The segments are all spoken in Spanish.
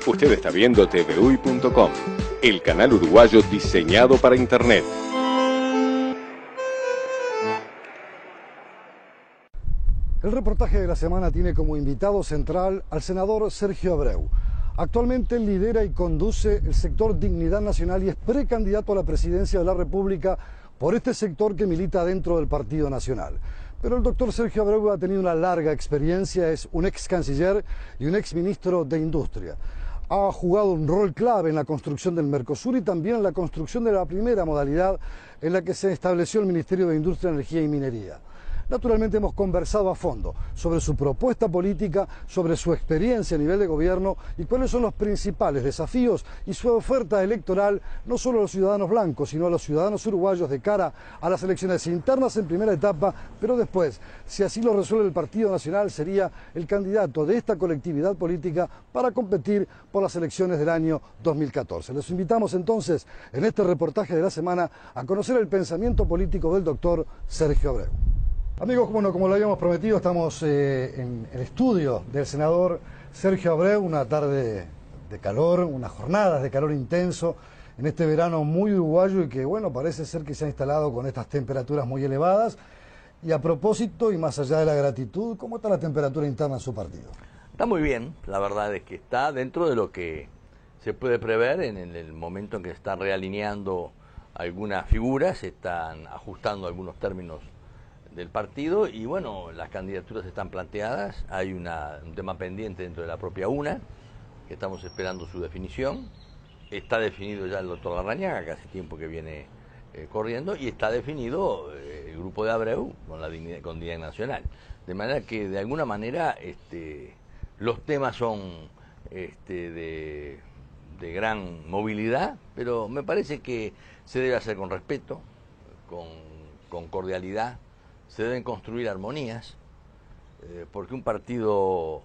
Usted está viendo TVUY.com, el canal uruguayo diseñado para Internet. El reportaje de la semana tiene como invitado central al senador Sergio Abreu. Actualmente lidera y conduce el sector Dignidad Nacional y es precandidato a la presidencia de la República por este sector que milita dentro del Partido Nacional. Pero el doctor Sergio Abreu ha tenido una larga experiencia, es un ex canciller y un ex ministro de Industria. Ha jugado un rol clave en la construcción del Mercosur y también en la construcción de la primera modalidad en la que se estableció el Ministerio de Industria, Energía y Minería. Naturalmente hemos conversado a fondo sobre su propuesta política, sobre su experiencia a nivel de gobierno y cuáles son los principales desafíos y su oferta electoral no solo a los ciudadanos blancos, sino a los ciudadanos uruguayos de cara a las elecciones internas en primera etapa, pero después, si así lo resuelve el Partido Nacional, sería el candidato de esta colectividad política para competir por las elecciones del año 2014. Les invitamos entonces en este reportaje de la semana a conocer el pensamiento político del doctor Sergio Abreu. Amigos, bueno, como lo habíamos prometido, estamos en el estudio del senador Sergio Abreu, una tarde de calor, unas jornadas de calor intenso en este verano muy uruguayo y que, bueno, parece ser que se ha instalado con estas temperaturas muy elevadas. Y a propósito, y más allá de la gratitud, ¿cómo está la temperatura interna en su partido? Está muy bien, la verdad es que está dentro de lo que se puede prever en el momento en que se están realineando algunas figuras, se están ajustando algunos términos del partido y bueno, las candidaturas están planteadas, hay un tema pendiente dentro de la propia UNA, que estamos esperando su definición, está definido ya el doctor Larrañaga, que hace tiempo que viene corriendo, y está definido el grupo de Abreu con Dignidad Nacional, de manera que de alguna manera los temas son de gran movilidad, pero me parece que se debe hacer con respeto, con cordialidad. Se deben construir armonías, porque un partido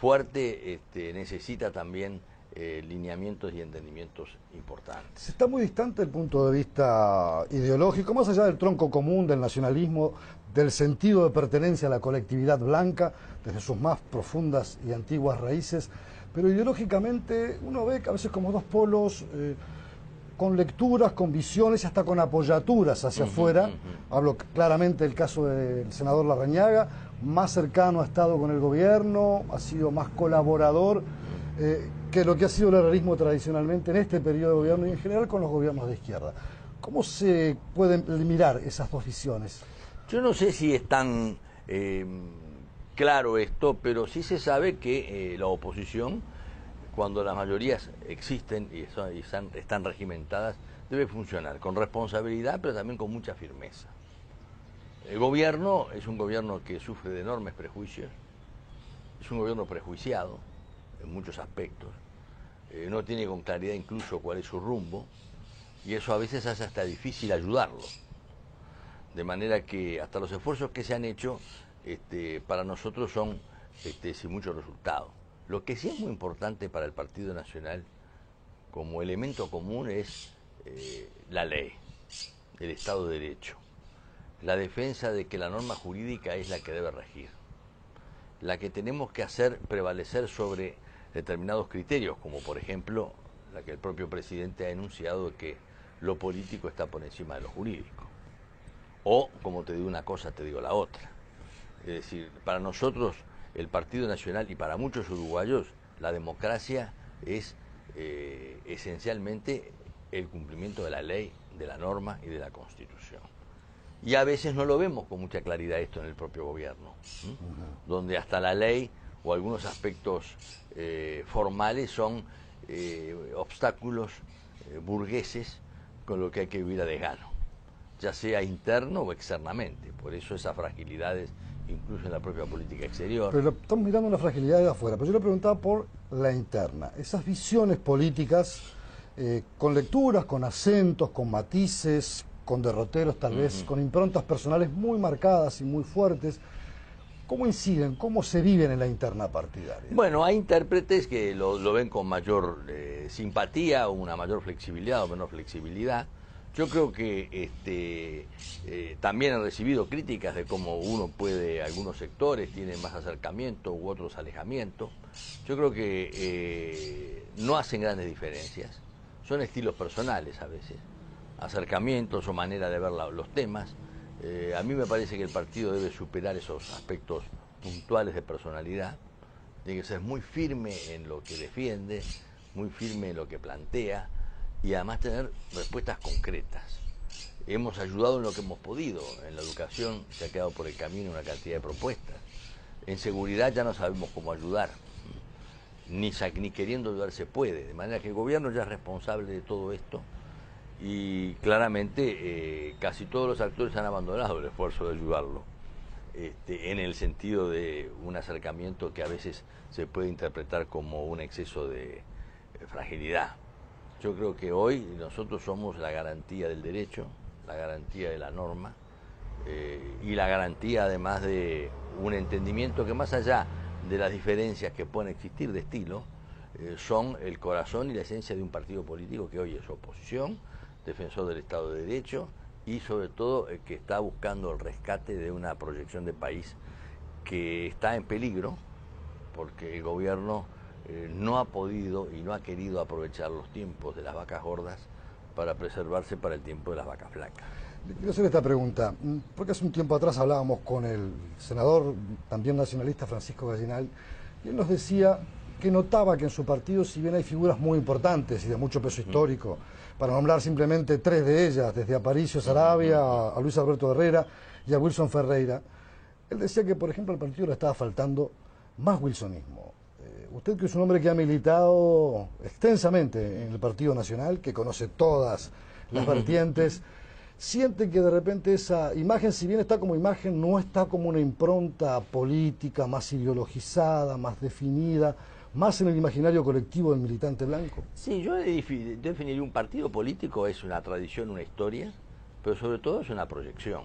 fuerte necesita también lineamientos y entendimientos importantes. Está muy distante el punto de vista ideológico, más allá del tronco común del nacionalismo, del sentido de pertenencia a la colectividad blanca, desde sus más profundas y antiguas raíces, pero ideológicamente uno ve que a veces como dos polos con lecturas, con visiones y hasta con apoyaturas hacia afuera. Hablo claramente del caso del senador Larrañaga, más cercano ha estado con el gobierno, ha sido más colaborador que lo que ha sido el herrerismo tradicionalmente en este periodo de gobierno y en general con los gobiernos de izquierda. ¿Cómo se pueden mirar esas dos visiones? Yo no sé si es tan claro esto, pero sí se sabe que la oposición, cuando las mayorías existen y están regimentadas, debe funcionar con responsabilidad, pero también con mucha firmeza. El gobierno es un gobierno que sufre de enormes prejuicios, es un gobierno prejuiciado en muchos aspectos, no tiene con claridad incluso cuál es su rumbo, y eso a veces hace hasta difícil ayudarlo. De manera que hasta los esfuerzos que se han hecho para nosotros son sin mucho resultado. Lo que sí es muy importante para el Partido Nacional como elemento común es la ley, el Estado de Derecho, la defensa de que la norma jurídica es la que debe regir, la que tenemos que hacer prevalecer sobre determinados criterios, como por ejemplo la que el propio presidente ha enunciado de que lo político está por encima de lo jurídico. O, como te digo una cosa, te digo la otra. Es decir, para nosotros el Partido Nacional y para muchos uruguayos la democracia es esencialmente el cumplimiento de la ley, de la norma y de la Constitución. Y a veces no lo vemos con mucha claridad esto en el propio gobierno, donde hasta la ley o algunos aspectos formales son obstáculos burgueses con lo que hay que vivir a desgano, ya sea interno o externamente. Por eso esas fragilidades incluso en la propia política exterior. Pero estamos mirando una fragilidad de afuera, pero yo le preguntaba por la interna. Esas visiones políticas, con lecturas, con acentos, con matices, con derroteros tal vez, con improntas personales muy marcadas y muy fuertes, ¿cómo inciden, cómo se viven en la interna partidaria? Bueno, hay intérpretes que lo ven con mayor simpatía, o una mayor flexibilidad o menor flexibilidad. Yo creo que también he recibido críticas de cómo uno puede, algunos sectores tienen más acercamiento u otros alejamiento. Yo creo que no hacen grandes diferencias, son estilos personales a veces, acercamientos o manera de ver los temas. A mí me parece que el partido debe superar esos aspectos puntuales de personalidad, tiene que ser muy firme en lo que defiende, muy firme en lo que plantea, y además tener respuestas concretas. Hemos ayudado en lo que hemos podido. En la educación se ha quedado por el camino una cantidad de propuestas. En seguridad ya no sabemos cómo ayudar. Ni queriendo ayudar se puede. De manera que el gobierno ya es responsable de todo esto y claramente casi todos los actores han abandonado el esfuerzo de ayudarlo. En el sentido de un acercamiento que a veces se puede interpretar como un exceso de fragilidad. Yo creo que hoy nosotros somos la garantía del derecho, la garantía de la norma y la garantía además de un entendimiento que más allá de las diferencias que pueden existir de estilo, son el corazón y la esencia de un partido político que hoy es oposición, defensor del Estado de Derecho y sobre todo que está buscando el rescate de una proyección de país que está en peligro porque el gobierno no ha podido y no ha querido aprovechar los tiempos de las vacas gordas para preservarse para el tiempo de las vacas flacas. Le quiero hacer esta pregunta, porque hace un tiempo atrás hablábamos con el senador, también nacionalista, Francisco Gallinal, y él nos decía que notaba que en su partido, si bien hay figuras muy importantes y de mucho peso histórico, para nombrar simplemente tres de ellas, desde Aparicio Saravia a Luis Alberto Herrera y a Wilson Ferreira, él decía que, por ejemplo, al partido le estaba faltando más wilsonismo. Usted, que es un hombre que ha militado extensamente en el Partido Nacional, que conoce todas las vertientes, ¿siente que de repente esa imagen, si bien está como imagen, no está como una impronta política más ideologizada, más definida, más en el imaginario colectivo del militante blanco? Sí, yo definiría un partido político, es una tradición, una historia, pero sobre todo es una proyección.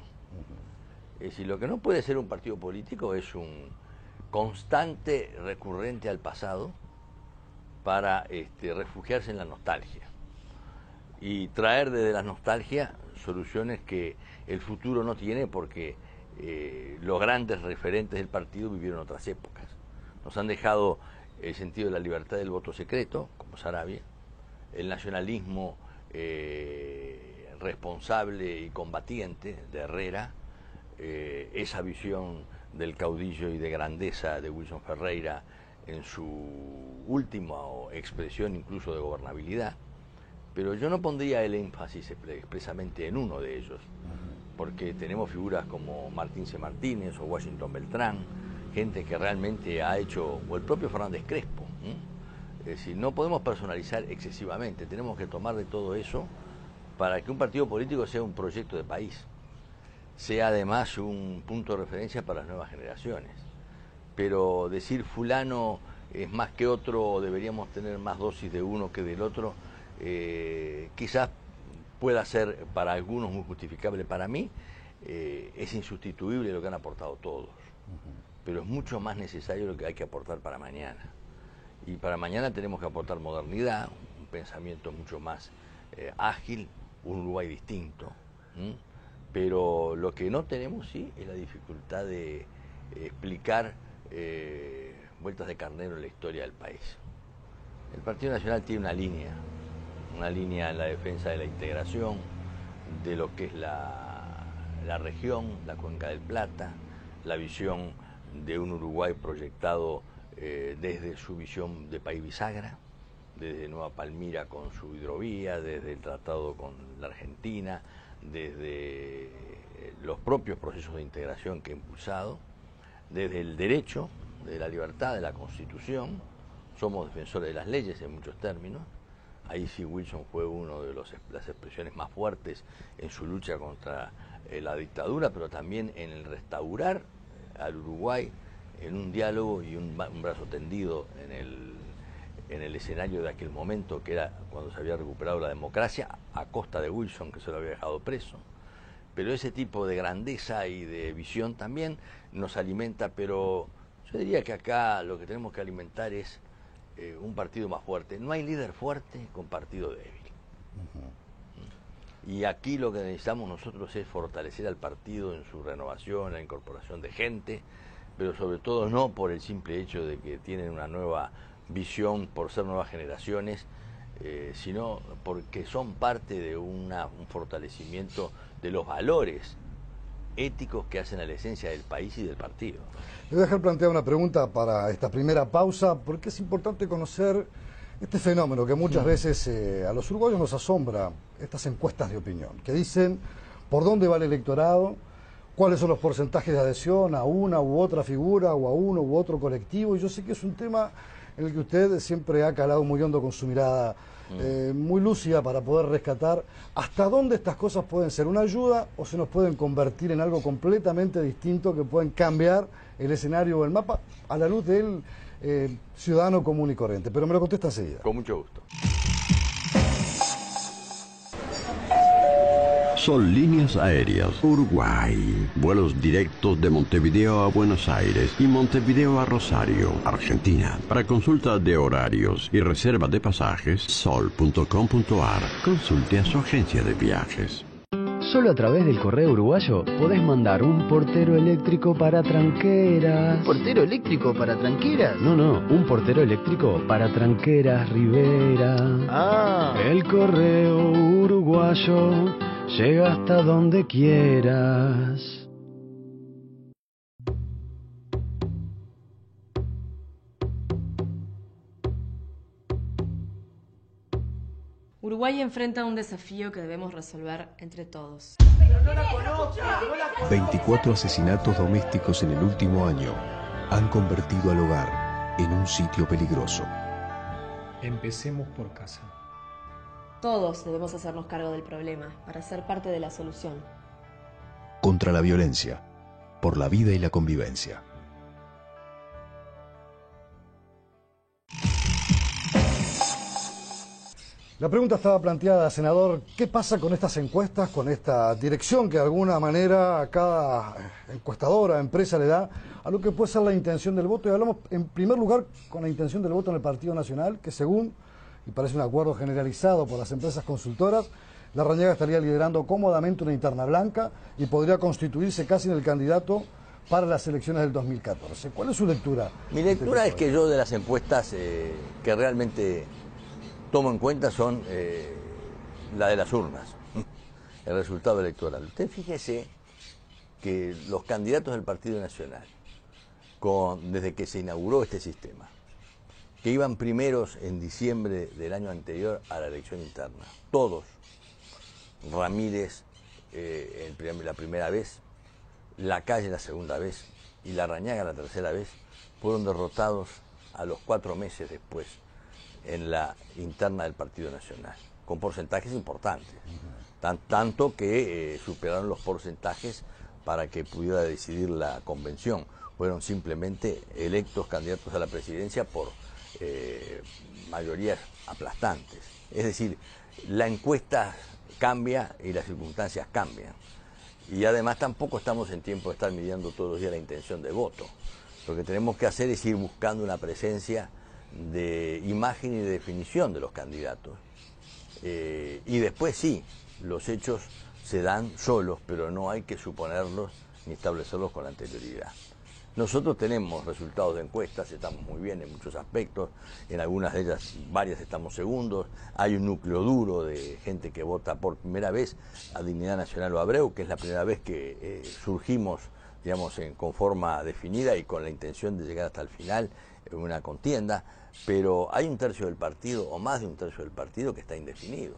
Es decir, lo que no puede ser un partido político es un constante recurrente al pasado para refugiarse en la nostalgia y traer desde la nostalgia soluciones que el futuro no tiene porque los grandes referentes del partido vivieron otras épocas. Nos han dejado el sentido de la libertad del voto secreto, como Saravia, el nacionalismo responsable y combatiente de Herrera, esa visión del caudillo y de grandeza de Wilson Ferreira en su última expresión incluso de gobernabilidad, pero yo no pondría el énfasis expresamente en uno de ellos, porque tenemos figuras como Martín C. Martínez o Washington Beltrán, gente que realmente ha hecho, o el propio Fernández Crespo. Es decir, no podemos personalizar excesivamente, tenemos que tomar de todo eso para que un partido político sea un proyecto de país, sea además un punto de referencia para las nuevas generaciones. Pero decir fulano es más que otro o deberíamos tener más dosis de uno que del otro, quizás pueda ser para algunos muy justificable. Para mí es insustituible lo que han aportado todos, pero es mucho más necesario lo que hay que aportar para mañana. Y para mañana tenemos que aportar modernidad, un pensamiento mucho más ágil, un Uruguay distinto. Pero lo que no tenemos, sí, es la dificultad de explicar vueltas de carnero en la historia del país. El Partido Nacional tiene una línea en la defensa de la integración, de lo que es la región, la Cuenca del Plata, la visión de un Uruguay proyectado desde su visión de país bisagra, desde Nueva Palmira con su hidrovía, desde el tratado con la Argentina, desde los propios procesos de integración que ha impulsado, desde el derecho, de la libertad, de la Constitución. Somos defensores de las leyes en muchos términos. Ahí sí Wilson fue uno de las expresiones más fuertes en su lucha contra la dictadura, pero también en el restaurar al Uruguay en un diálogo y un brazo tendido en el escenario de aquel momento, que era cuando se había recuperado la democracia, a costa de Wilson, que se lo había dejado preso. Pero ese tipo de grandeza y de visión también nos alimenta, pero yo diría que acá lo que tenemos que alimentar es un partido más fuerte. No hay líder fuerte con partido débil. Y aquí lo que necesitamos nosotros es fortalecer al partido en su renovación, la incorporación de gente, pero sobre todo no por el simple hecho de que tienen una nueva visión, por ser nuevas generaciones, sino porque son parte de un fortalecimiento de los valores éticos que hacen a la esencia del país y del partido. Le voy a dejar plantear una pregunta para esta primera pausa, porque es importante conocer este fenómeno que muchas veces a los uruguayos nos asombra, estas encuestas de opinión, que dicen por dónde va el electorado, cuáles son los porcentajes de adhesión a una u otra figura o a uno u otro colectivo, y yo sé que es un tema en el que usted siempre ha calado muy hondo con su mirada muy lúcida para poder rescatar hasta dónde estas cosas pueden ser una ayuda o se nos pueden convertir en algo completamente distinto que pueden cambiar el escenario o el mapa a la luz del ciudadano común y corriente. Pero me lo contesta enseguida. Con mucho gusto. Son líneas aéreas Uruguay. Vuelos directos de Montevideo a Buenos Aires y Montevideo a Rosario, Argentina. Para consulta de horarios y reserva de pasajes, sol.com.ar. Consulte a su agencia de viajes. Solo a través del correo uruguayo podés mandar un portero eléctrico para Tranqueras. ¿Portero eléctrico para Tranqueras? No, un portero eléctrico para Tranqueras Rivera. Ah. El correo uruguayo llega hasta donde quieras. Uruguay enfrenta un desafío que debemos resolver entre todos. 24 asesinatos domésticos en el último año han convertido al hogar en un sitio peligroso. Empecemos por casa. Todos debemos hacernos cargo del problema para ser parte de la solución. Contra la violencia, por la vida y la convivencia. La pregunta estaba planteada, senador, ¿qué pasa con estas encuestas, con esta dirección que de alguna manera a cada encuestadora, empresa le da a lo que puede ser la intención del voto? Y hablamos en primer lugar con la intención del voto en el Partido Nacional, que según, y parece un acuerdo generalizado por las empresas consultoras, Larrañaga estaría liderando cómodamente una interna blanca y podría constituirse casi en el candidato para las elecciones del 2014. ¿Cuál es su lectura? Mi lectura es que yo de las encuestas que realmente tomo en cuenta son la de las urnas, el resultado electoral. Usted fíjese que los candidatos del Partido Nacional, desde que se inauguró este sistema, que iban primeros en diciembre del año anterior a la elección interna, todos, Ramírez la primera vez, Lacalle la segunda vez y Larrañaga la tercera vez, fueron derrotados a los 4 meses después en la interna del Partido Nacional, con porcentajes importantes, tanto que superaron los porcentajes para que pudiera decidir la convención. Fueron simplemente electos candidatos a la presidencia por mayorías aplastantes. Es decir, la encuesta cambia y las circunstancias cambian. Y además tampoco estamos en tiempo de estar midiendo todos los días la intención de voto. Lo que tenemos que hacer es ir buscando una presencia de imagen y de definición de los candidatos. Y después sí, los hechos se dan solos, pero no hay que suponerlos ni establecerlos con anterioridad. Nosotros tenemos resultados de encuestas, estamos muy bien en muchos aspectos, en algunas de ellas, varias estamos segundos, hay un núcleo duro de gente que vota por primera vez a Dignidad Nacional o Abreu, que es la primera vez que surgimos, digamos, con forma definida y con la intención de llegar hasta el final en una contienda, pero hay un tercio del partido, o más de un tercio del partido, que está indefinido.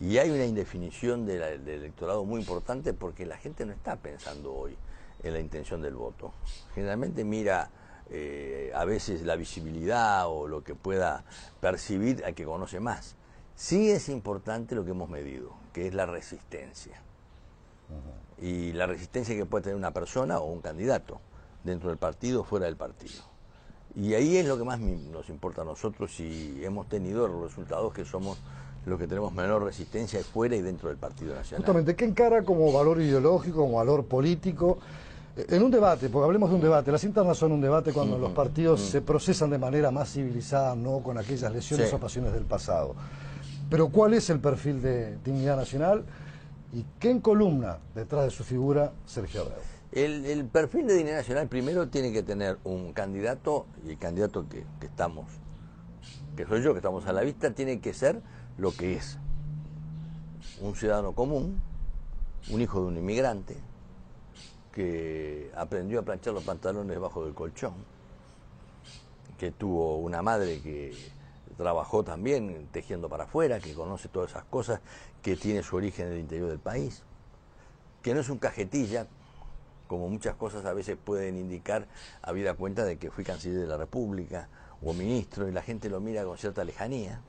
Y hay una indefinición del electorado muy importante porque la gente no está pensando hoy en la intención del voto. Generalmente mira a veces la visibilidad o lo que pueda percibir al que conoce más. Sí es importante lo que hemos medido, que es la resistencia. Y la resistencia que puede tener una persona o un candidato, dentro del partido o fuera del partido. Y ahí es lo que más nos importa a nosotros, y hemos tenido los resultados que somos los que tenemos menor resistencia fuera y dentro del Partido Nacional. Justamente, ¿qué encara como valor ideológico, como valor político? En un debate, porque hablemos de un debate, las internas son un debate cuando los partidos se procesan de manera más civilizada, no con aquellas lesiones o pasiones del pasado. Pero ¿cuál es el perfil de Dignidad Nacional y qué encolumna detrás de su figura Sergio Abreu? El perfil de Dignidad Nacional primero tiene que tener un candidato, y el candidato que soy yo, que estamos a la vista, tiene que ser lo que es: un ciudadano común, un hijo de un inmigrante, que aprendió a planchar los pantalones debajo del colchón, que tuvo una madre que trabajó también tejiendo para afuera, que conoce todas esas cosas, que tiene su origen en el interior del país, que no es un cajetilla, como muchas cosas a veces pueden indicar, habida cuenta de que fui canciller de la República o ministro, y la gente lo mira con cierta lejanía.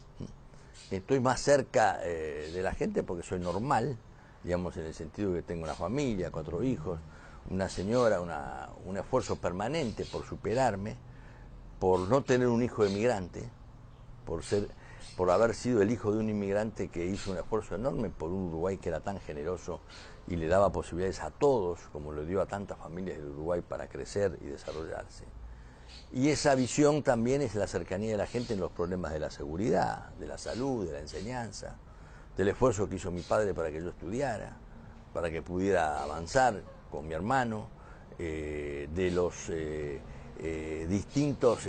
Estoy más cerca de la gente porque soy normal, digamos, en el sentido que tengo una familia, 4 hijos, una señora, un esfuerzo permanente por superarme, por no tener un hijo de inmigrante, por haber sido el hijo de un inmigrante que hizo un esfuerzo enorme por un Uruguay que era tan generoso y le daba posibilidades a todos, como le dio a tantas familias del Uruguay para crecer y desarrollarse. Y esa visión también es la cercanía de la gente en los problemas de la seguridad, de la salud, de la enseñanza, del esfuerzo que hizo mi padre para que yo estudiara, para que pudiera avanzar con mi hermano, de los distintos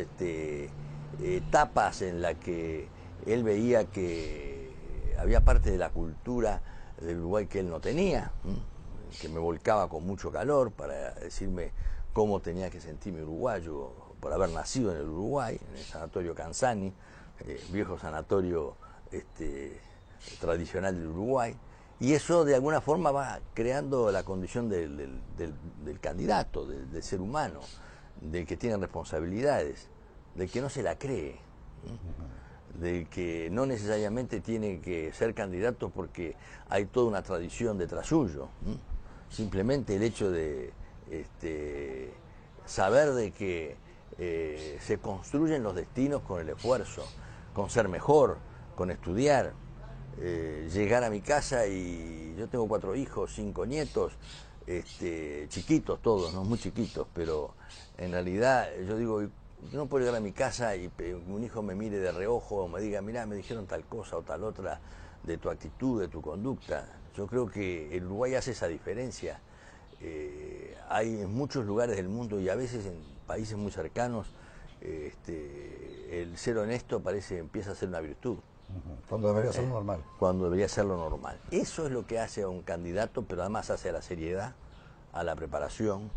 etapas en la que él veía que había parte de la cultura del Uruguay que él no tenía, que me volcaba con mucho calor para decirme cómo tenía que sentirme uruguayo por haber nacido en el Uruguay, en el Sanatorio Canzani, viejo sanatorio tradicional del Uruguay. Y eso de alguna forma va creando la condición del candidato, del ser humano, del que tiene responsabilidades, del que no se la cree, del que no necesariamente tiene que ser candidato porque hay toda una tradición detrás suyo. Simplemente el hecho de saber de que se construyen los destinos con el esfuerzo, con ser mejor, con estudiar. Llegar a mi casa y yo tengo 4 hijos, 5 nietos, chiquitos todos, no muy chiquitos, pero en realidad yo digo, yo no puedo llegar a mi casa y un hijo me mire de reojo o me diga, mirá, me dijeron tal cosa o tal otra de tu actitud, de tu conducta. Yo creo que el Uruguay hace esa diferencia. Hay en muchos lugares del mundo y a veces en países muy cercanos, el ser honesto empieza a ser una virtud. Cuando debería ser lo normal. Cuando debería ser lo normal. Eso es lo que hace a un candidato, pero además hace a la seriedad, a la preparación,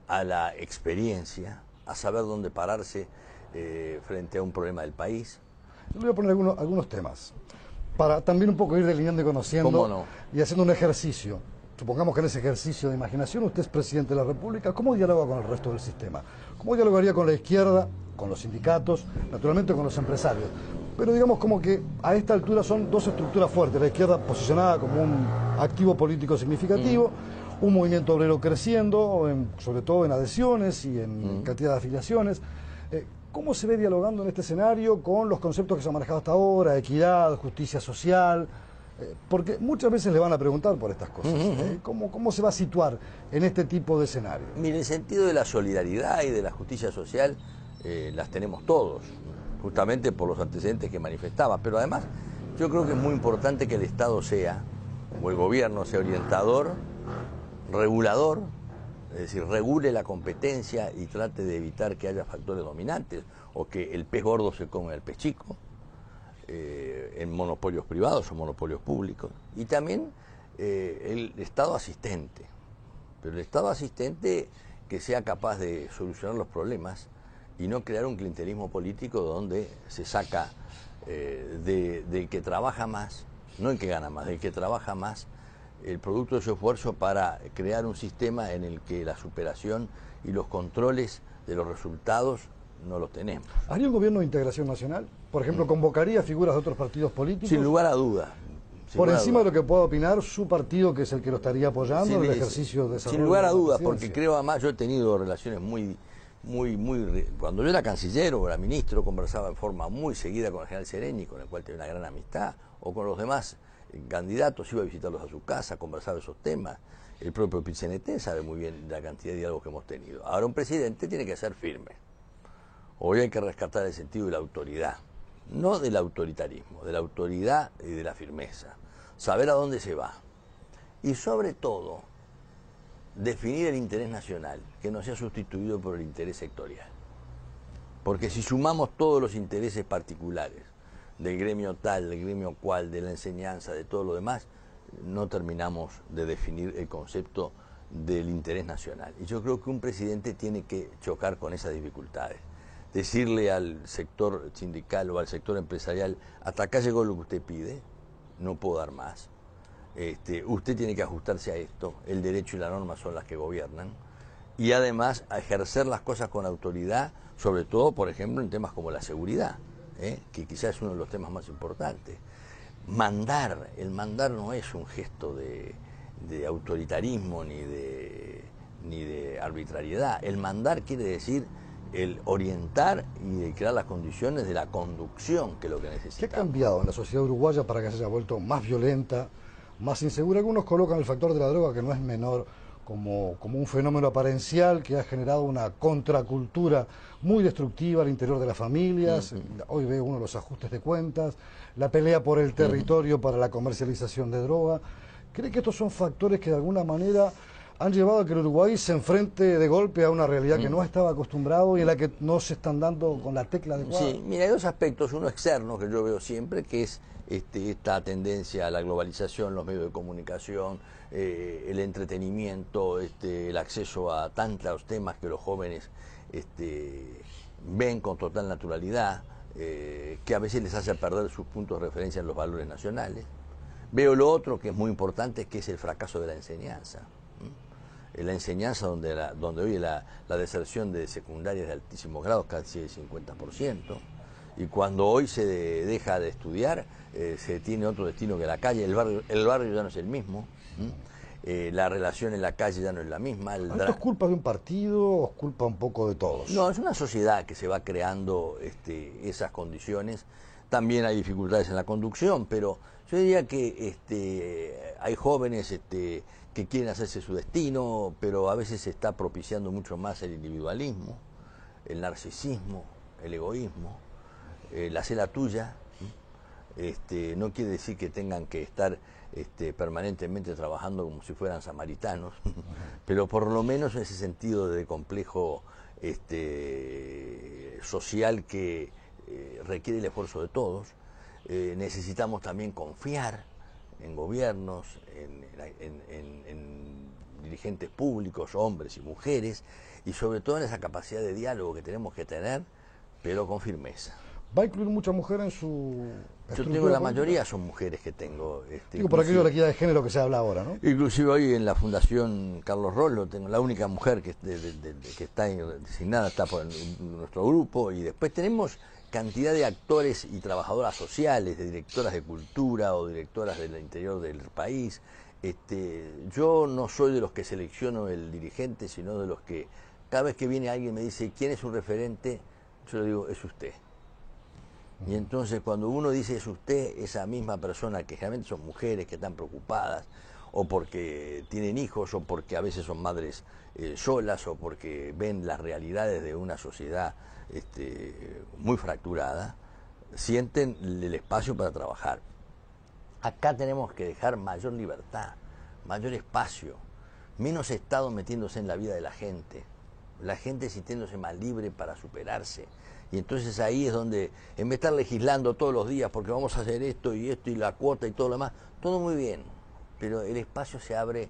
a la experiencia, a saber dónde pararse frente a un problema del país. Yo le voy a poner algunos temas, para también un poco ir delineando y conociendo. ¿Cómo no? Y haciendo un ejercicio. Supongamos que en ese ejercicio de imaginación usted es presidente de la República, ¿cómo dialoga con el resto del sistema? ¿Cómo dialogaría con la izquierda, con los sindicatos, naturalmente con los empresarios? Pero digamos como que a esta altura son 2 estructuras fuertes, la izquierda posicionada como un activo político significativo, un movimiento obrero creciendo, sobre todo en adhesiones y en cantidad de afiliaciones. ¿Cómo se ve dialogando en este escenario con los conceptos que se han manejado hasta ahora, equidad, justicia social? Porque muchas veces le van a preguntar por estas cosas. ¿Cómo se va a situar en este tipo de escenario? Mire, el sentido de la solidaridad y de la justicia social las tenemos todos, justamente por los antecedentes que manifestaba, pero además yo creo que es muy importante que el Estado sea, o el gobierno sea orientador, regulador, es decir, regule la competencia y trate de evitar que haya factores dominantes o que el pez gordo se coma el pez chico, en monopolios privados o monopolios públicos, y también el Estado asistente, pero el Estado asistente que sea capaz de solucionar los problemas y no crear un clientelismo político donde se saca del que trabaja más, no el que gana más, del que trabaja más, el producto de su esfuerzo para crear un sistema en el que la superación y los controles de los resultados no los tenemos. ¿Haría un gobierno de integración nacional? Por ejemplo, ¿convocaría figuras de otros partidos políticos? Sin lugar a duda. Por encima de lo que pueda opinar su partido, que es el que lo estaría apoyando en el ejercicio de desarrollo. Sin lugar a dudas, porque creo además, yo he tenido relaciones muy... Cuando yo era canciller o era ministro, conversaba en forma muy seguida con el general Sereni, con el cual tenía una gran amistad, o con los demás candidatos, iba a visitarlos a su casa, conversaba esos temas. El propio PIT-CNT sabe muy bien la cantidad de diálogos que hemos tenido. Ahora un presidente tiene que ser firme. Hoy hay que rescatar el sentido de la autoridad. no del autoritarismo, de la autoridad y de la firmeza, saber a dónde se va y sobre todo definir el interés nacional, que no sea sustituido por el interés sectorial. Porque si sumamos todos los intereses particulares del gremio tal, del gremio cual, de la enseñanza, de todo lo demás, no terminamos de definir el concepto del interés nacional. Y yo creo que un presidente tiene que chocar con esas dificultades. Decirle al sector sindical o al sector empresarial, hasta acá llegó lo que usted pide, no puedo dar más. Usted tiene que ajustarse a esto, el derecho y la norma son las que gobiernan, y además a ejercer las cosas con autoridad, sobre todo, por ejemplo, en temas como la seguridad, que quizás es uno de los temas más importantes. El mandar no es un gesto de autoritarismo ni de arbitrariedad. El mandar quiere decir el orientar y el crear las condiciones de la conducción, que es lo que necesitamos. ¿Qué ha cambiado en la sociedad uruguaya para que se haya vuelto más violenta, más insegura? Algunos colocan el factor de la droga, que no es menor, como un fenómeno aparencial que ha generado una contracultura muy destructiva al interior de las familias. Hoy veo uno de los ajustes de cuentas, la pelea por el territorio para la comercialización de droga. ¿Cree que estos son factores que de alguna manera han llevado a que el Uruguay se enfrente de golpe a una realidad que no estaba acostumbrado y en la que no se están dando con la tecla adecuada? Sí, mira, hay dos aspectos, uno externo que yo veo siempre, que es esta tendencia a la globalización, los medios de comunicación, el entretenimiento, el acceso a tantos temas que los jóvenes ven con total naturalidad, que a veces les hace perder sus puntos de referencia en los valores nacionales. Veo lo otro que es muy importante, que es el fracaso de la enseñanza. La enseñanza donde hoy la deserción de secundarias de altísimos grados casi el 50%, y cuando hoy se deja de estudiar, se tiene otro destino que la calle, el barrio ya no es el mismo, la relación en la calle ya no es la misma. ¿Esto es culpa de un partido o es culpa un poco de todos? No, es una sociedad que se va creando esas condiciones. También hay dificultades en la conducción, pero yo diría que hay jóvenes que quieren hacerse su destino, pero a veces se está propiciando mucho más el individualismo, el narcisismo, el egoísmo, la cela tuya. No quiere decir que tengan que estar permanentemente trabajando como si fueran samaritanos, pero por lo menos en ese sentido de complejo social que requiere el esfuerzo de todos. Necesitamos también confiar en gobiernos, en dirigentes públicos, hombres y mujeres, y sobre todo en esa capacidad de diálogo que tenemos que tener, pero con firmeza. ¿Va a incluir mucha mujer en su Yo tengo la mayoría son mujeres que tengo. Digo, por aquello de la equidad de género que se habla ahora, ¿no? Inclusive hoy en la Fundación Carlos Rollo tengo la única mujer que está designada, está por nuestro grupo, y después tenemos cantidad de actores y trabajadoras sociales, de directoras de cultura o directoras del interior del país. Yo no soy de los que selecciono el dirigente, sino de los que cada vez que viene alguien me dice ¿quién es un referente? Yo le digo, es usted. Y entonces cuando uno dice es usted, esa misma persona, que generalmente son mujeres que están preocupadas, o porque tienen hijos, o porque a veces son madres solas, o porque ven las realidades de una sociedad muy fracturada, sienten el espacio para trabajar. Acá tenemos que dejar mayor libertad, mayor espacio, menos Estado metiéndose en la vida de la gente sintiéndose más libre para superarse. Y entonces ahí es donde, en vez de estar legislando todos los días, porque vamos a hacer esto y la cuota y todo lo demás, todo muy bien, pero el espacio se abre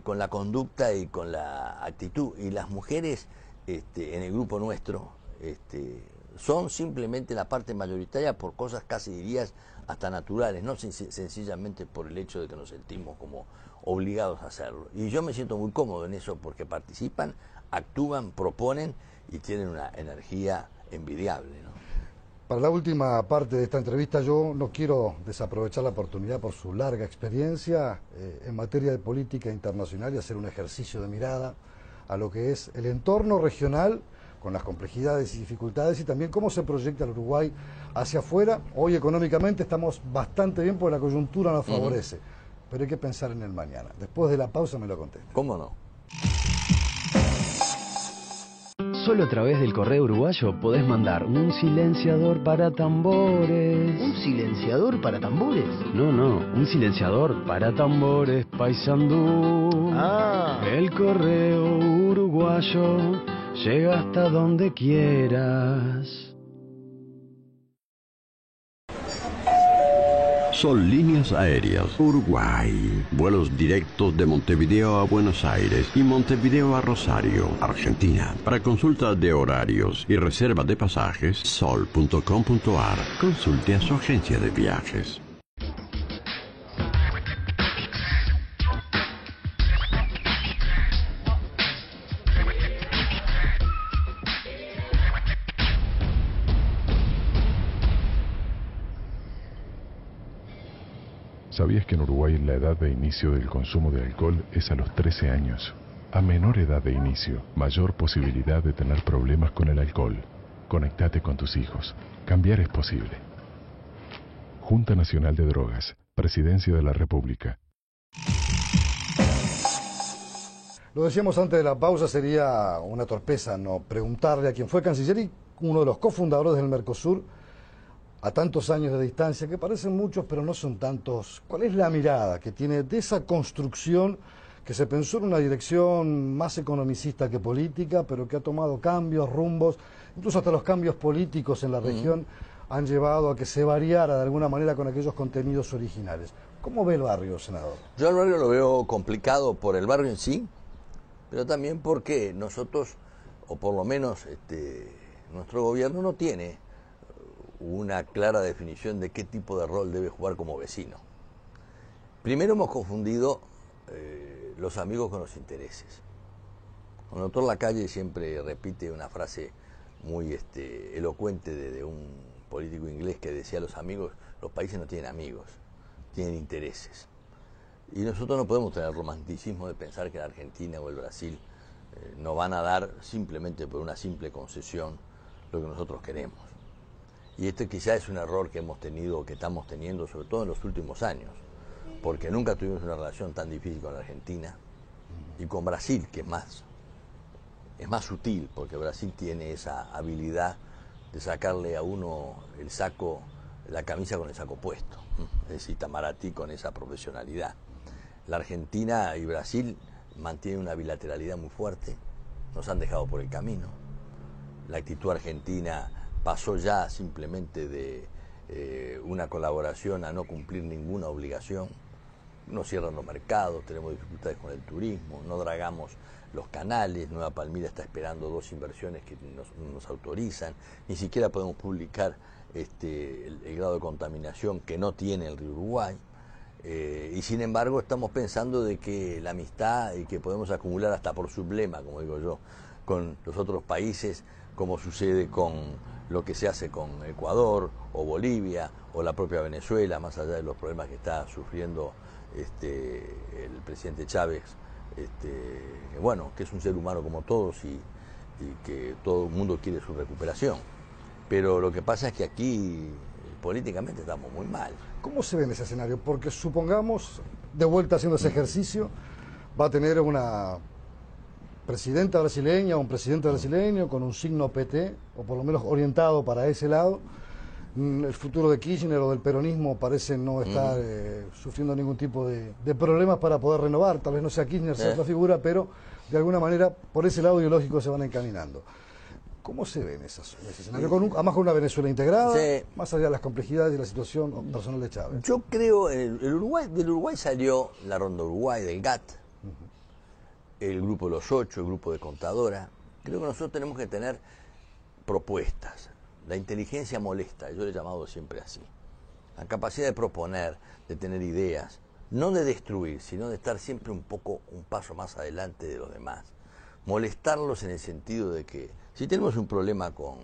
con la conducta y con la actitud. Y las mujeres en el grupo nuestro son simplemente la parte mayoritaria por cosas casi dirías hasta naturales, no sencillamente por el hecho de que nos sentimos como obligados a hacerlo. Y yo me siento muy cómodo en eso porque participan, actúan, proponen y tienen una energía envidiable, ¿no? Para la última parte de esta entrevista yo no quiero desaprovechar la oportunidad por su larga experiencia en materia de política internacional y hacer un ejercicio de mirada a lo que es el entorno regional con las complejidades y dificultades y también cómo se proyecta el Uruguay hacia afuera. Hoy económicamente estamos bastante bien porque la coyuntura nos favorece, pero hay que pensar en el mañana. Después de la pausa me lo contesta. ¿Cómo no? Solo a través del correo uruguayo podés mandar un silenciador para tambores. ¿Un silenciador para tambores? No, un silenciador para tambores, Paysandú. Ah. El correo uruguayo llega hasta donde quieras. Sol Líneas Aéreas Uruguay. Vuelos directos de Montevideo a Buenos Aires y Montevideo a Rosario, Argentina. Para consulta de horarios y reserva de pasajes, sol.com.ar. Consulte a su agencia de viajes. ¿Sabías que en Uruguay la edad de inicio del consumo de alcohol es a los 13 años? A menor edad de inicio, mayor posibilidad de tener problemas con el alcohol. Conectate con tus hijos. Cambiar es posible. Junta Nacional de Drogas, Presidencia de la República. Lo decíamos antes de la pausa, sería una torpeza no preguntarle a quien fue canciller y uno de los cofundadores del Mercosur, a tantos años de distancia, que parecen muchos pero no son tantos. ¿Cuál es la mirada que tiene de esa construcción que se pensó en una dirección más economicista que política, pero que ha tomado cambios, rumbos, incluso hasta los cambios políticos en la región han llevado a que se variara de alguna manera con aquellos contenidos originales? ¿Cómo ve el barrio, senador? Yo el barrio lo veo complicado por el barrio en sí, pero también porque nosotros, o por lo menos nuestro gobierno no tiene una clara definición de qué tipo de rol debe jugar como vecino. Primero hemos confundido los amigos con los intereses. El doctor Lacalle siempre repite una frase muy elocuente de un político inglés que decía: los países no tienen amigos, tienen intereses. Y nosotros no podemos tener el romanticismo de pensar que la Argentina o el Brasil nos van a dar simplemente por una simple concesión lo que nosotros queremos. Y este quizá es un error que hemos tenido o que estamos teniendo, sobre todo en los últimos años, porque nunca tuvimos una relación tan difícil con la Argentina y con Brasil, que es más sutil, porque Brasil tiene esa habilidad de sacarle a uno la camisa con el saco puesto, es decir, Itamaraty con esa profesionalidad. La Argentina y Brasil mantienen una bilateralidad muy fuerte, nos han dejado por el camino. La actitud argentina pasó ya simplemente de una colaboración a no cumplir ninguna obligación. Nos cierran los mercados, tenemos dificultades con el turismo, no dragamos los canales. Nueva Palmira está esperando 2 inversiones que nos autorizan, ni siquiera podemos publicar el grado de contaminación que no tiene el río Uruguay. Y sin embargo estamos pensando de que la amistad y que podemos acumular hasta por sublema, como digo yo, con los otros países, como sucede con lo que se hace con Ecuador o Bolivia o la propia Venezuela, más allá de los problemas que está sufriendo el presidente Chávez, que es un ser humano como todos y que todo el mundo quiere su recuperación. Pero lo que pasa es que aquí políticamente estamos muy mal. ¿Cómo se ve en ese escenario? Porque supongamos, de vuelta haciendo ese ejercicio, va a tener una presidenta brasileña o un presidente brasileño con un signo PT, o por lo menos orientado para ese lado. El futuro de Kirchner o del peronismo parece no estar sufriendo ningún tipo de problemas para poder renovar. Tal vez no sea Kirchner, sea otra figura, pero de alguna manera por ese lado ideológico se van encaminando. ¿Cómo se ve en ese escenario? Además con una Venezuela integrada, más allá de las complejidades y la situación personal de Chávez. Yo creo, del Uruguay salió la Ronda Uruguay, del GATT, el Grupo de los 8, el Grupo de Contadora. Creo que nosotros tenemos que tener propuestas. La inteligencia molesta, yo le he llamado siempre así. La capacidad de proponer, de tener ideas, no de destruir, sino de estar siempre un paso más adelante de los demás. Molestarlos en el sentido de que, si tenemos un problema con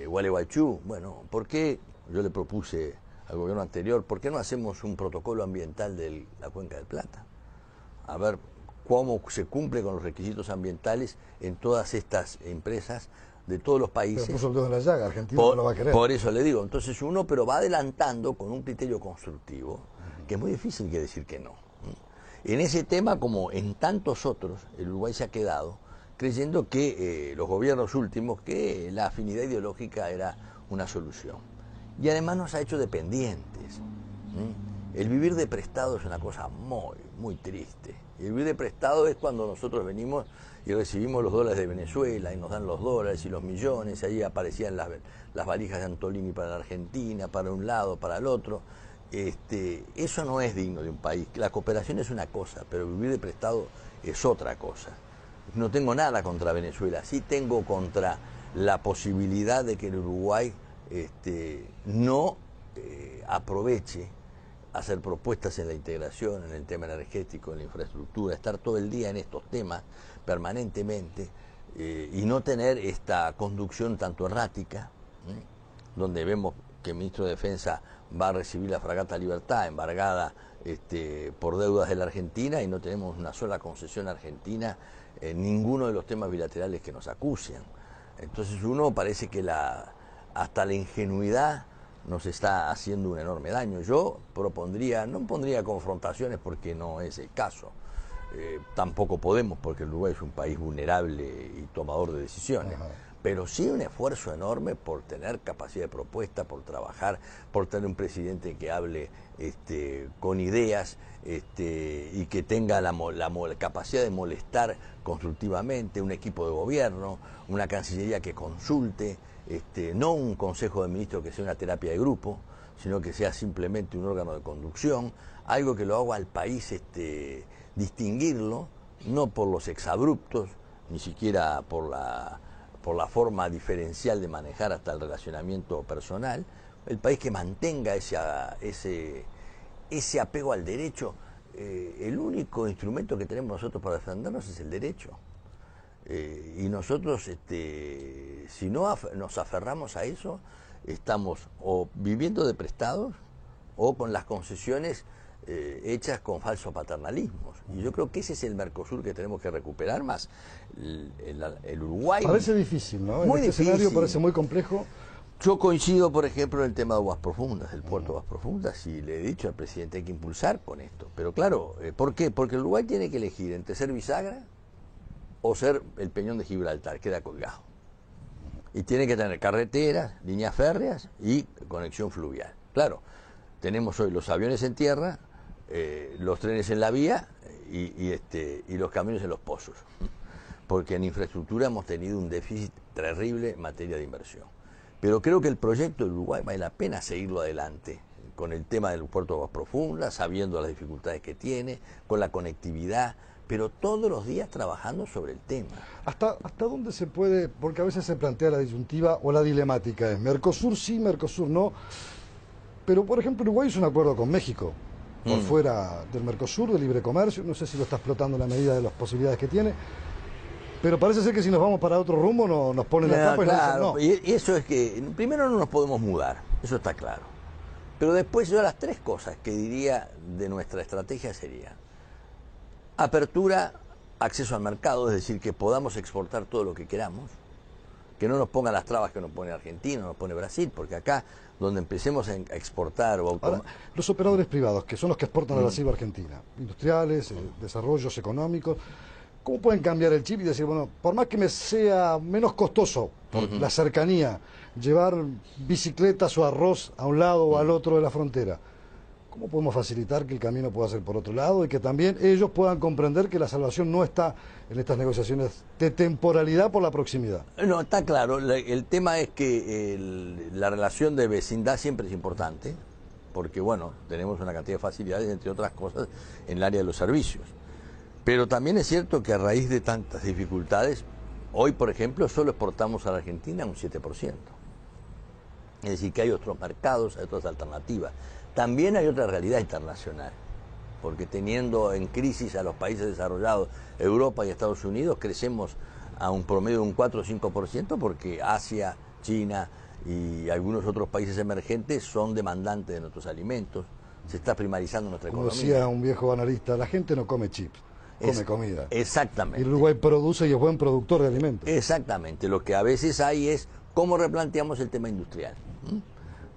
Gualeguaychú, bueno, ¿por qué? Yo le propuse al gobierno anterior, ¿por qué no hacemos un protocolo ambiental de la Cuenca del Plata? A ver cómo se cumple con los requisitos ambientales en todas estas empresas de todos los países. Pero puso el dedo en la llaga, Argentina no lo va a querer. Por eso le digo, entonces pero va adelantando con un criterio constructivo, que es muy difícil que decir que no. En ese tema, como en tantos otros, el Uruguay se ha quedado creyendo que los gobiernos últimos, que la afinidad ideológica era una solución. Y además nos ha hecho dependientes. El vivir de prestado es una cosa muy triste. Y el vivir de prestado es cuando nosotros venimos y recibimos los dólares de Venezuela y nos dan los dólares y los millones, y ahí aparecían las valijas de Antolini para la Argentina, para un lado, para el otro. Eso no es digno de un país. La cooperación es una cosa, pero vivir de prestado es otra cosa. No tengo nada contra Venezuela, sí tengo contra la posibilidad de que el Uruguay no aproveche hacer propuestas en la integración, en el tema energético, en la infraestructura, estar todo el día en estos temas permanentemente y no tener esta conducción tanto errática, donde vemos que el ministro de Defensa va a recibir la fragata Libertad embargada por deudas de la Argentina y no tenemos una sola concesión argentina en ninguno de los temas bilaterales que nos acucian. Entonces uno parece que hasta la ingenuidad nos está haciendo un enorme daño. Yo no pondría confrontaciones porque no es el caso. Tampoco podemos porque el Uruguay es un país vulnerable y tomador de decisiones. Ajá. Pero sí un esfuerzo enorme por tener capacidad de propuesta, por trabajar, por tener un presidente que hable con ideas y que tenga la capacidad de molestar constructivamente, un equipo de gobierno, una cancillería que consulte, no un consejo de ministros que sea una terapia de grupo, sino que sea simplemente un órgano de conducción, algo que lo haga al país distinguirlo, no por los exabruptos, ni siquiera por la forma diferencial de manejar hasta el relacionamiento personal, el país que mantenga ese apego al derecho. El único instrumento que tenemos nosotros para defendernos es el derecho. Y nosotros, si no nos aferramos a eso, estamos o viviendo de prestados o con las concesiones hechas con falsos paternalismos. Y yo creo que ese es el Mercosur que tenemos que recuperar más. El Uruguay... Parece difícil, ¿no? Muy este difícil. escenario parece muy complejo. Yo coincido, por ejemplo, en el tema de Aguas Profundas, del puerto de Aguas Profundas, y le he dicho al presidente hay que impulsar con esto. Pero claro, ¿por qué? Porque el Uruguay tiene que elegir entre ser bisagra o ser el Peñón de Gibraltar, queda colgado. Y tiene que tener carreteras, líneas férreas y conexión fluvial. Claro, tenemos hoy los aviones en tierra, los trenes en la vía y los camiones en los pozos. Porque en infraestructura hemos tenido un déficit terrible en materia de inversión. Pero creo que el proyecto del Uruguay vale la pena seguirlo adelante, con el tema del puerto de Aguas Profundas, sabiendo las dificultades que tiene, con la conectividad, pero todos los días trabajando sobre el tema. ¿Hasta dónde se puede? Porque a veces se plantea la disyuntiva o la dilemática, es Mercosur sí, Mercosur no. Pero, por ejemplo, Uruguay hizo un acuerdo con México, por fuera del Mercosur, de libre comercio, no sé si lo está explotando en la medida de las posibilidades que tiene, pero parece ser que si nos vamos para otro rumbo nos ponen la tapa y claro, nos dicen no. Y eso es que, primero no nos podemos mudar, eso está claro. Pero después yo las tres cosas que diría de nuestra estrategia sería apertura, acceso al mercado, es decir, que podamos exportar todo lo que queramos, que no nos pongan las trabas que nos pone Argentina, nos pone Brasil, porque acá donde empecemos a exportar o Ahora, los operadores privados, que son los que exportan a Brasil o Argentina, industriales, desarrollos económicos, ¿cómo pueden cambiar el chip y decir, bueno, por más que me sea menos costoso, por la cercanía, llevar bicicletas o arroz a un lado o al otro de la frontera, ¿cómo podemos facilitar que el camino pueda ser por otro lado y que también ellos puedan comprender que la salvación no está en estas negociaciones de temporalidad por la proximidad? No, está claro. El tema es que la relación de vecindad siempre es importante, porque, bueno, tenemos una cantidad de facilidades, entre otras cosas, en el área de los servicios. Pero también es cierto que a raíz de tantas dificultades, hoy, por ejemplo, solo exportamos a la Argentina un 7%. Es decir, que hay otros mercados, hay otras alternativas. También hay otra realidad internacional, porque teniendo en crisis a los países desarrollados, Europa y Estados Unidos, crecemos a un promedio de un 4 o 5%, porque Asia, China y algunos otros países emergentes son demandantes de nuestros alimentos, se está primarizando nuestra economía. Como decía un viejo analista, la gente no come chips, come comida. Exactamente. Y el Uruguay produce y es buen productor de alimentos. Exactamente. Lo que a veces hay es cómo replanteamos el tema industrial.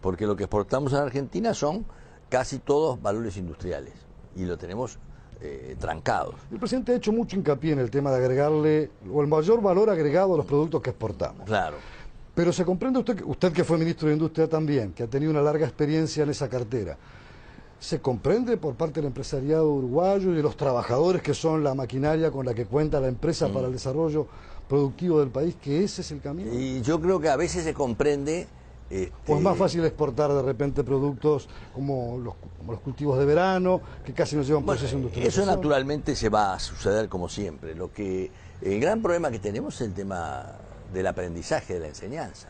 Porque lo que exportamos a Argentina son casi todos valores industriales. Y lo tenemos trancados. El presidente ha hecho mucho hincapié en el tema de agregarle, o el mayor valor agregado a los productos que exportamos. Claro. Pero se comprende usted que fue ministro de Industria también, que ha tenido una larga experiencia en esa cartera. ¿Se comprende por parte del empresariado uruguayo y de los trabajadores que son la maquinaria con la que cuenta la empresa para el desarrollo productivo del país, que ese es el camino? Y yo creo que a veces se comprende... ¿O es más fácil exportar de repente productos como los cultivos de verano, que casi no llevan proceso industrial? Eso naturalmente se va a suceder como siempre. El gran problema que tenemos es el tema del aprendizaje, de la enseñanza.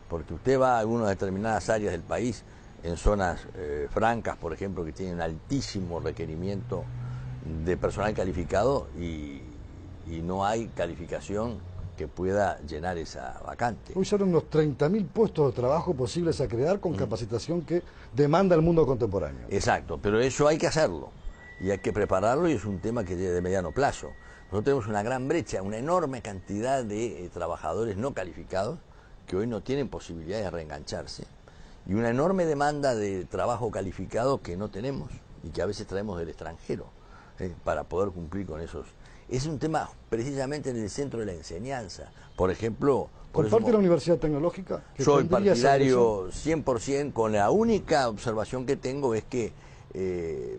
Porque usted va a algunas determinadas áreas del país, en zonas francas, por ejemplo, que tienen altísimo requerimiento de personal calificado y no hay calificación que pueda llenar esa vacante. Hoy son unos 30.000 puestos de trabajo posibles a crear con capacitación que demanda el mundo contemporáneo. Exacto, pero eso hay que hacerlo y hay que prepararlo y es un tema que es de mediano plazo. Nosotros tenemos una gran brecha, una enorme cantidad de trabajadores no calificados que hoy no tienen posibilidad de reengancharse y una enorme demanda de trabajo calificado que no tenemos y que a veces traemos del extranjero para poder cumplir con esos. Es un tema precisamente en el centro de la enseñanza. Por ejemplo... ¿Comparte la Universidad Tecnológica? Soy partidario 100%, con la única observación que tengo es que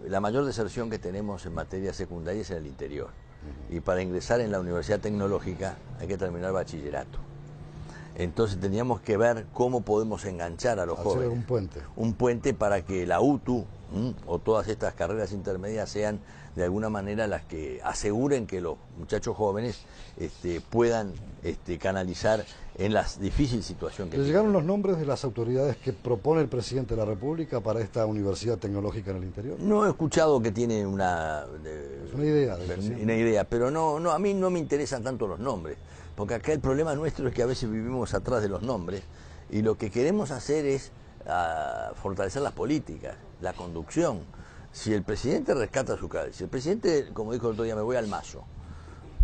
la mayor deserción que tenemos en materia secundaria es en el interior. Y para ingresar en la Universidad Tecnológica hay que terminar bachillerato. Entonces teníamos que ver cómo podemos enganchar a los jóvenes. Un puente. Un puente para que la UTU o todas estas carreras intermedias sean de alguna manera las que aseguren que los muchachos jóvenes puedan canalizar en la difícil situación que ¿Le llegaron los nombres de las autoridades que propone el presidente de la República para esta universidad tecnológica en el interior? No he escuchado que tiene una idea, pero no, a mí no me interesan tanto los nombres, porque acá el problema nuestro es que a veces vivimos atrás de los nombres y lo que queremos hacer es fortalecer las políticas, la conducción. Si el presidente rescata su cabeza, si el presidente, como dijo el otro día, me voy al Mazo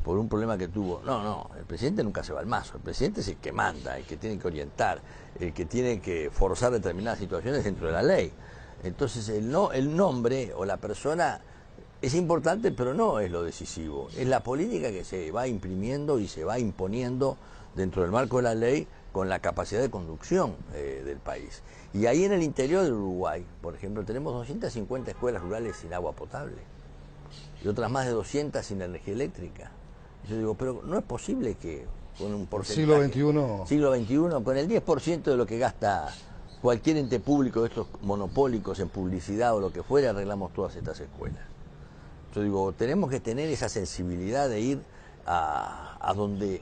por un problema que tuvo, no, el presidente nunca se va al Mazo, el presidente es el que manda, el que tiene que orientar, el que tiene que forzar determinadas situaciones dentro de la ley. Entonces el nombre o la persona es importante, pero no es lo decisivo, es la política que se va imprimiendo y se va imponiendo dentro del marco de la ley con la capacidad de conducción del país. Y ahí en el interior del Uruguay, por ejemplo, tenemos 250 escuelas rurales sin agua potable y otras más de 200 sin energía eléctrica. Yo digo, pero no es posible que con un porcentaje... Siglo XXI, con el 10% de lo que gasta cualquier ente público de estos monopólicos en publicidad o lo que fuera, arreglamos todas estas escuelas. Yo digo, tenemos que tener esa sensibilidad de ir a donde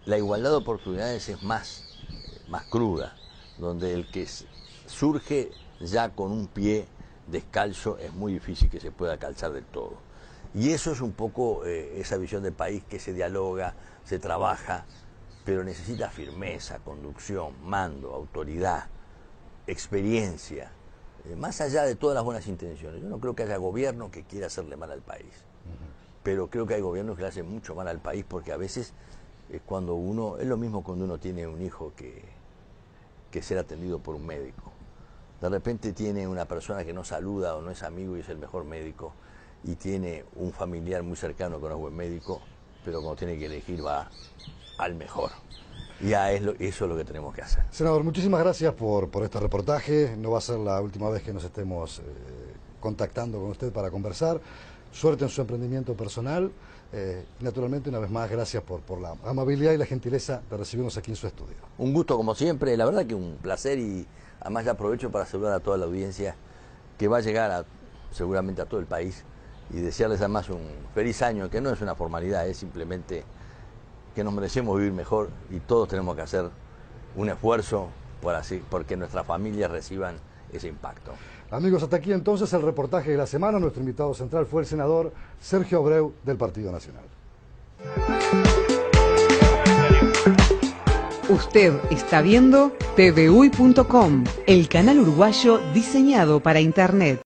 la igualdad de oportunidades es más cruda, donde el que surge ya con un pie descalzo es muy difícil que se pueda calzar del todo. Y eso es un poco esa visión del país que se dialoga, se trabaja, pero necesita firmeza, conducción, mando, autoridad, experiencia, más allá de todas las buenas intenciones. Yo no creo que haya gobierno que quiera hacerle mal al país, pero creo que hay gobiernos que le hacen mucho mal al país porque a veces es cuando uno, es lo mismo cuando uno tiene un hijo que ser atendido por un médico. De repente tiene una persona que no saluda o no es amigo y es el mejor médico, y tiene un familiar muy cercano que no es buen médico, pero cuando tiene que elegir va al mejor. Y eso es lo que tenemos que hacer. Senador, muchísimas gracias por este reportaje. No va a ser la última vez que nos estemos contactando con usted para conversar. Suerte en su emprendimiento personal. Naturalmente, una vez más, gracias por la amabilidad y la gentileza de recibirnos aquí en su estudio. Un gusto como siempre, la verdad que un placer, y además ya aprovecho para saludar a toda la audiencia que va a llegar seguramente a todo el país, y desearles además un feliz año, que no es una formalidad, es simplemente que nos merecemos vivir mejor y todos tenemos que hacer un esfuerzo porque nuestras familias reciban ese impacto. Amigos, hasta aquí entonces el reportaje de la semana. Nuestro invitado central fue el senador Sergio Abreu del Partido Nacional. Usted está viendo TVUY.com, el canal uruguayo diseñado para Internet.